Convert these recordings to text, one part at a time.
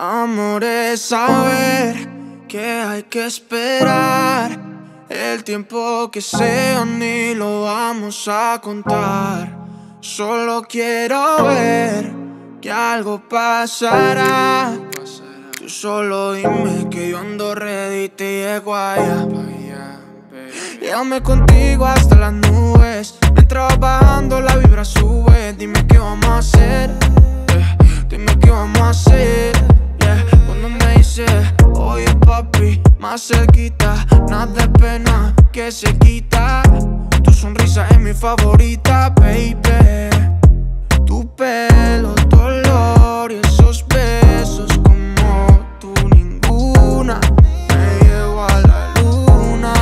Amor es saber que hay que esperar el tiempo que sea, ni lo vamos a contar. Solo quiero ver que algo pasará. Tú solo dime que yo ando ready y te llego allá. Llévame contigo hasta las nubes. Mientras vas bajando la vibra sube. Dime qué vamos a hacer, dime qué vamos a hacer, Cuando me dices, oye papi, más cerquita, nada de pena que se quita. Tu sonrisa es mi favorita, baby. Tu pelo, tu olor y esos besos como tú ninguna. Me llevo a la luna,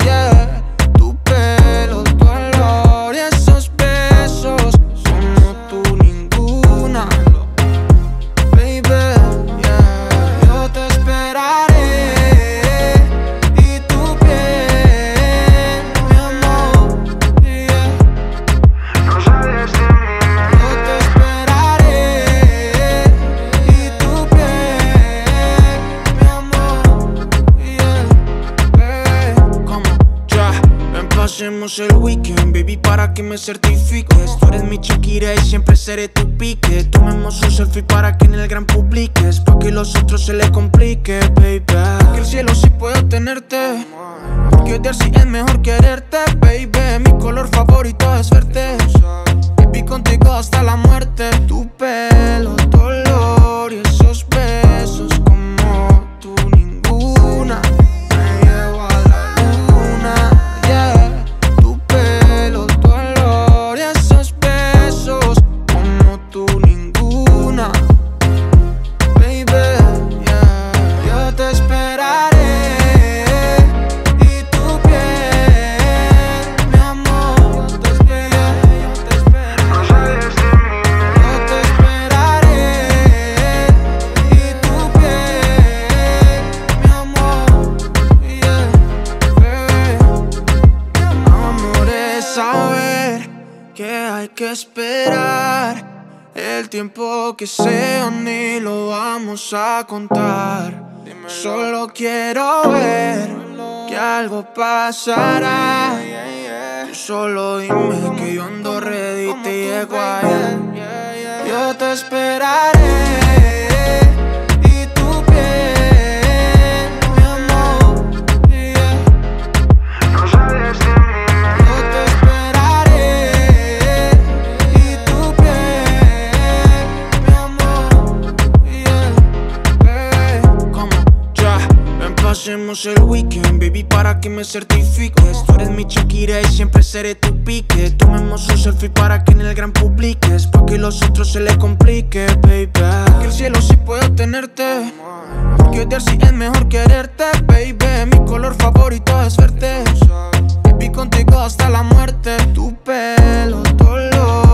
yeah. Tu pelo, tu olor y esos besos como tú ninguna. Baby, yeah. Yo te esperaré y tu piel, mi amor, yeah. No sales de mí. Yo te esperaré y tu piel, mi amor, yeah. Como ya, ven pasemos el weekend, baby, para que me certifiques. Tú eres mi Shakira y siempre seré tu pique. Tomemos un selfie para que en el gran publiques, pa' que los otros se les complique, baby. Que el cielo sí puedo tenerte, que odiar sí es mejor quererte, baby. Mi color favorito es verte, baby, contigo hasta la muerte. Tu pelo, tu olor y esos besos como tú ninguna. Me llevo a la luna, yeah. Tu pelo, tu olor y esos besos como tú ninguna. Baby, yeah. Yo te esperaré y tu piel, mi amor. Yo te esperaré, yo te esperaré. No sales de mí. Yo te esperaré y tu piel, mi amor, yeah, baby. Amor es saber que hay que esperar el tiempo que sea, ni lo vamos a contar. Solo quiero ver que algo pasará. Tú solo dime que yo ando ready y te llego allá. Yo te esperaré y tu piel, mi amor, yeah. No sales de mí. Yo te esperaré y tu piel, mi amor, yeah, baby. Como ya, ven pasemos el weekend, baby, para que me certifiques. Tú eres mi Shakira y siempre seré tu pique. Tomemos un selfie para que en el gran publiques, pa' que los otros se les complique, baby. Que el cielo sí puedo tenerte, que odiar sí es mejor quererte, baby. Mi color favorito es verte, baby, contigo hasta la muerte. Tu pelo, tu olor